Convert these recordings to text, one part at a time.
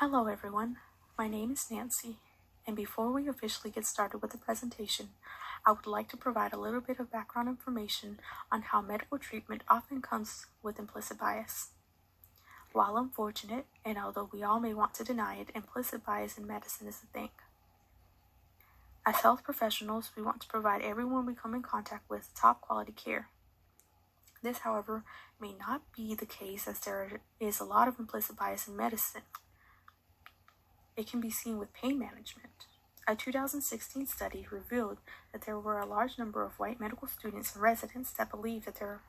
Hello everyone, my name is Nancy, and before we officially get started with the presentation, I would like to provide a little bit of background information on how medical treatment often comes with implicit bias. While unfortunate, and although we all may want to deny it, implicit bias in medicine is a thing. As health professionals, we want to provide everyone we come in contact with top quality care. This, however, may not be the case as there is a lot of implicit bias in medicine. It can be seen with pain management. A 2016 study revealed that there were a large number of white medical students and residents that believe that there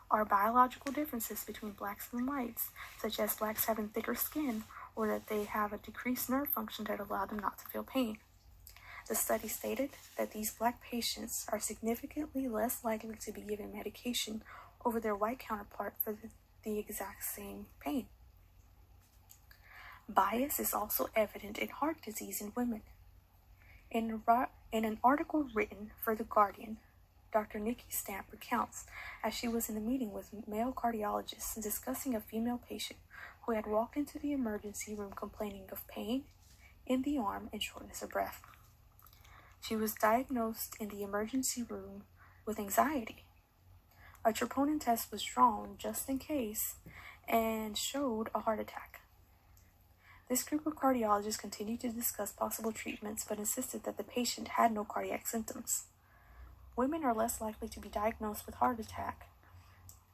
are biological differences between blacks and whites, such as blacks having thicker skin or that they have a decreased nerve function that allow them not to feel pain. The study stated that these black patients are significantly less likely to be given medication over their white counterpart for the exact same pain. Bias is also evident in heart disease in women. In an article written for The Guardian, Dr. Nikki Stamp recounts as she was in a meeting with male cardiologists discussing a female patient who had walked into the emergency room complaining of pain in the arm and shortness of breath. She was diagnosed in the emergency room with anxiety. A troponin test was drawn just in case and showed a heart attack. This group of cardiologists continued to discuss possible treatments but insisted that the patient had no cardiac symptoms. Women are less likely to be diagnosed with heart attack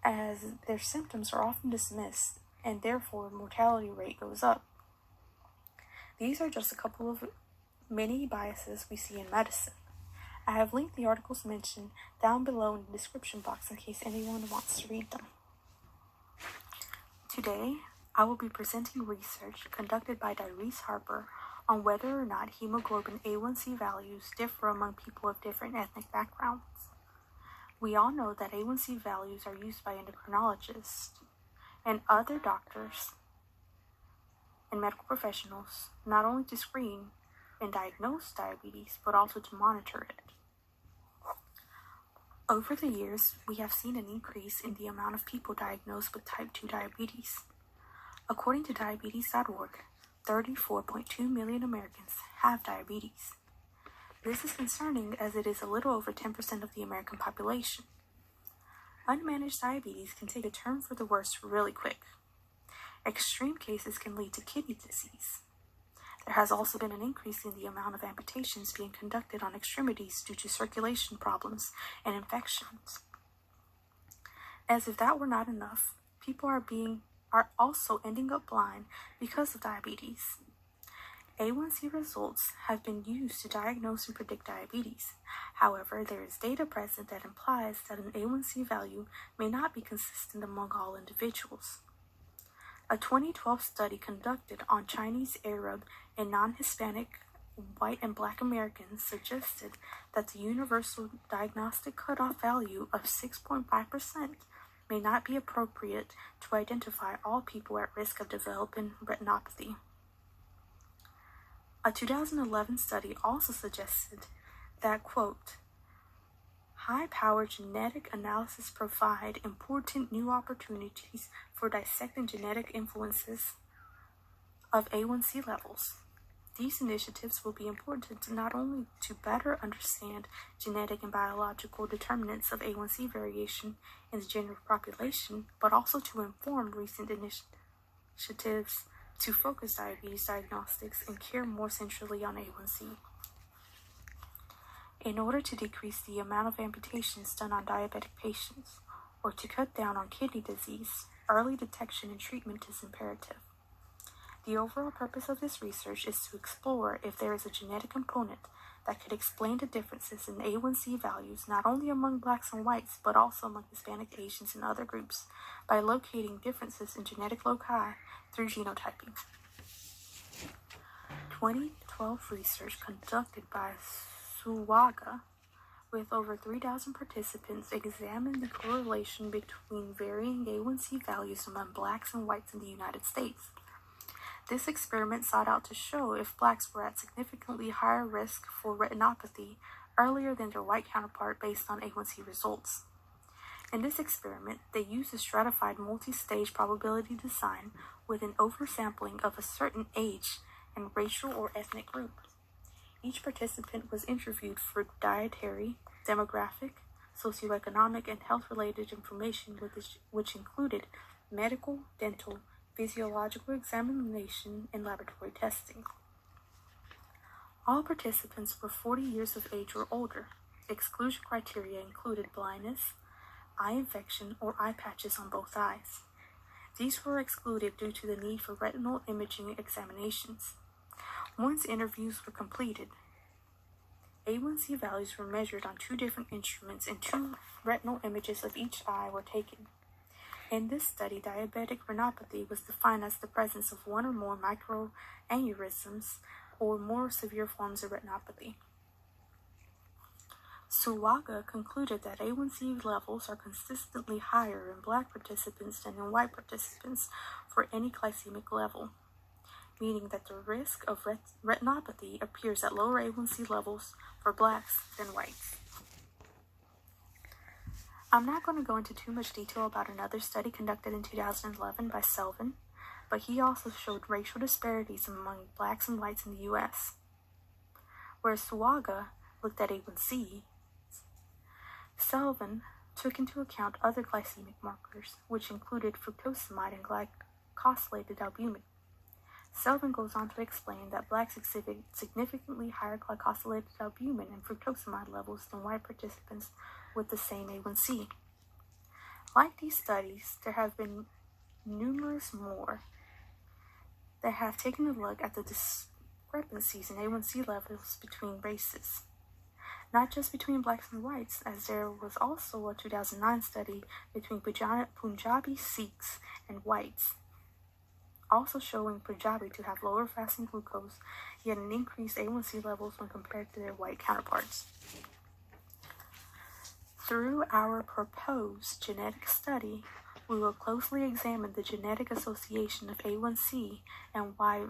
as their symptoms are often dismissed and therefore mortality rate goes up. These are just a couple of many biases we see in medicine. I have linked the articles mentioned down below in the description box in case anyone wants to read them. Today, I will be presenting research conducted by Dyrese Harper on whether or not hemoglobin A1C values differ among people of different ethnic backgrounds. We all know that A1C values are used by endocrinologists and other doctors and medical professionals not only to screen and diagnose diabetes, but also to monitor it. Over the years, we have seen an increase in the amount of people diagnosed with type 2 diabetes. According to diabetes.org, 34.2 million Americans have diabetes. This is concerning as it is a little over 10% of the American population. Unmanaged diabetes can take a turn for the worse really quick. Extreme cases can lead to kidney disease. There has also been an increase in the amount of amputations being conducted on extremities due to circulation problems and infections. As if that were not enough, people are also ending up blind because of diabetes. A1C results have been used to diagnose and predict diabetes. However, there is data present that implies that an A1C value may not be consistent among all individuals. A 2012 study conducted on Chinese, Arab, and non-Hispanic white and black Americans suggested that the universal diagnostic cutoff value of 6.5% may not be appropriate to identify all people at risk of developing retinopathy. A 2011 study also suggested that, quote, high-powered genetic analysis provide important new opportunities for dissecting genetic influences of A1C levels. These initiatives will be important not only to better understand genetic and biological determinants of A1C variation in the general population, but also to inform recent initiatives to focus diabetes diagnostics and care more centrally on A1C. In order to decrease the amount of amputations done on diabetic patients, or to cut down on kidney disease, early detection and treatment is imperative. The overall purpose of this research is to explore if there is a genetic component that could explain the differences in A1C values not only among blacks and whites, but also among Hispanic, Asians, and other groups by locating differences in genetic loci through genotyping. 2012 research conducted by Suwaga with over 3,000 participants examined the correlation between varying A1C values among blacks and whites in the United States. This experiment sought out to show if blacks were at significantly higher risk for retinopathy earlier than their white counterpart based on A1C results. In this experiment, they used a stratified multi-stage probability design with an oversampling of a certain age and racial or ethnic group. Each participant was interviewed for dietary, demographic, socioeconomic, and health-related information which included medical, dental, physiological examination, and laboratory testing. All participants were 40 years of age or older. Exclusion criteria included blindness, eye infection, or eye patches on both eyes. These were excluded due to the need for retinal imaging examinations. Once interviews were completed, A1C values were measured on 2 different instruments and 2 retinal images of each eye were taken. In this study, diabetic retinopathy was defined as the presence of 1 or more microaneurysms or more severe forms of retinopathy. Suwaga concluded that A1C levels are consistently higher in Black participants than in white participants for any glycemic level, meaning that the risk of retinopathy appears at lower A1C levels for Blacks than whites. I'm not going to go into too much detail about another study conducted in 2011 by Selvin, but he also showed racial disparities among Blacks and whites in the U.S. Whereas Suwaga looked at A1C, Selvin took into account other glycemic markers, which included fructosamide and glycosylated albumin. Selvin goes on to explain that Blacks exhibit significantly higher glycosylated albumin and fructosamide levels than white participants with the same A1C. Like these studies, there have been numerous more that have taken a look at the discrepancies in A1C levels between races. Not just between Blacks and whites, as there was also a 2009 study between Punjabi Sikhs and whites, also showing Punjabi to have lower fasting glucose, yet an increased A1C levels when compared to their white counterparts. Through our proposed genetic study, we will closely examine the genetic association of A1C and why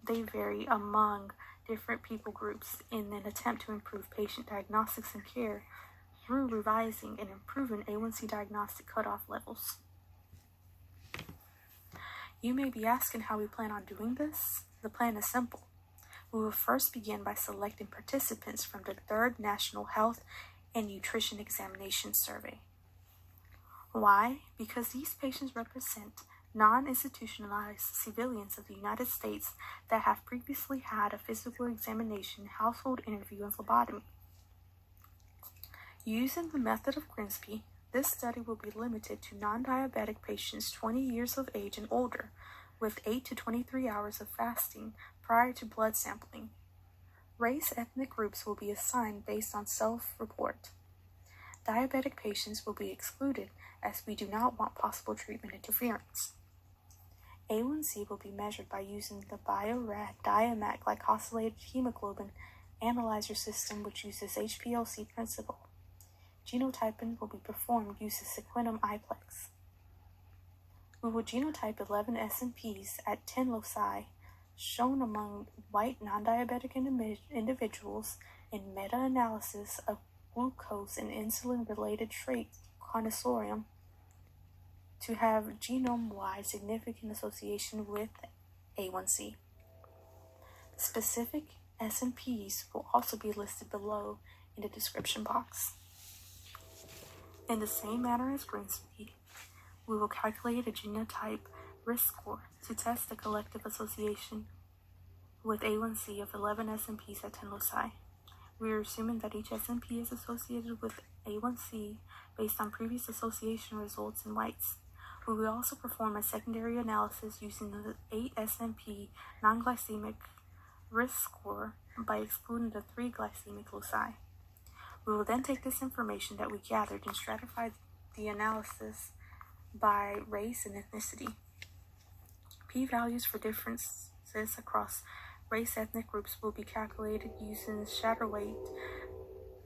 they vary among different people groups in an attempt to improve patient diagnostics and care through revising and improving A1C diagnostic cutoff levels. You may be asking how we plan on doing this. The plan is simple. We will first begin by selecting participants from the 3rd National Health and Nutrition Examination Survey. Why? Because these patients represent non-institutionalized civilians of the United States that have previously had a physical examination, household interview, and phlebotomy. Using the method of Grimsby, this study will be limited to non-diabetic patients 20 years of age and older, with 8 to 23 hours of fasting prior to blood sampling. Race-ethnic groups will be assigned based on self-report. Diabetic patients will be excluded as we do not want possible treatment interference. A1C will be measured by using the Bio-Rad Diamat glycosylated hemoglobin analyzer system, which uses HPLC principle. Genotyping will be performed using Sequinum iPlex. We will genotype 11 SNPs at 10 loci, shown among white non-diabetic individuals in meta-analysis of glucose and insulin-related trait consortium to have genome-wide significant association with A1C. Specific SNPs will also be listed below in the description box. In the same manner as Grimsby, we will calculate a genotype risk score to test the collective association with A1C of 11 SNPs at 10 loci. We are assuming that each SNP is associated with A1C based on previous association results in whites. We will also perform a secondary analysis using the 8 SNP non-glycemic risk score by excluding the 3 glycemic loci. We will then take this information that we gathered and stratify the analysis by race and ethnicity. P-values for differences across race-ethnic groups will be calculated using Satterthwaite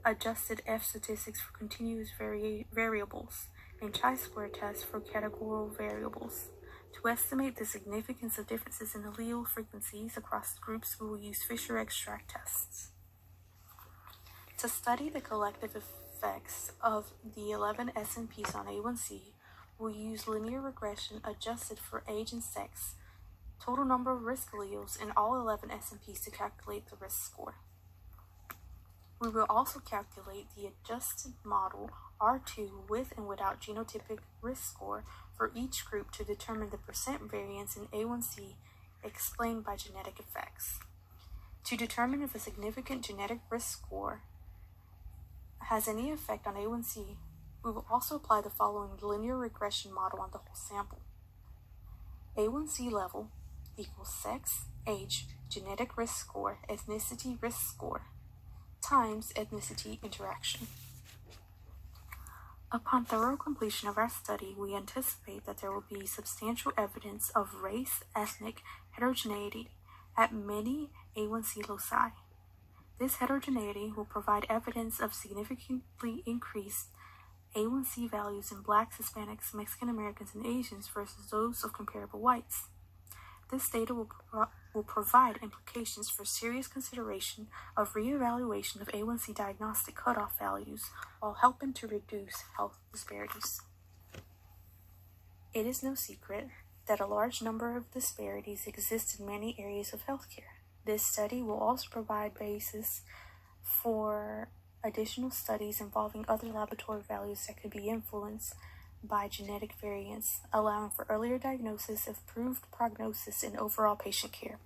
adjusted F statistics for continuous variables and chi-square tests for categorical variables. To estimate the significance of differences in allele frequencies across groups, we will use Fisher extract tests. To study the collective effects of the 11 SNPs on A1C, we'll use linear regression adjusted for age and sex, total number of risk alleles in all 11 SNPs to calculate the risk score. We will also calculate the adjusted model R2 with and without genotypic risk score for each group to determine the percent variance in A1C explained by genetic effects. To determine if a significant genetic risk score has any effect on A1C, we will also apply the following linear regression model on the whole sample. A1C level equals sex, age, genetic risk score, ethnicity risk score, times ethnicity interaction. Upon thorough completion of our study, we anticipate that there will be substantial evidence of race, ethnic heterogeneity at many A1C loci. This heterogeneity will provide evidence of significantly increased A1C values in Blacks, Hispanics, Mexican Americans, and Asians versus those of comparable whites. This data will provide implications for serious consideration of reevaluation of A1C diagnostic cutoff values while helping to reduce health disparities. It is no secret that a large number of disparities exist in many areas of healthcare. This study will also provide basis for additional studies involving other laboratory values that could be influenced by genetic variants, allowing for earlier diagnosis, improved prognosis, and overall patient care.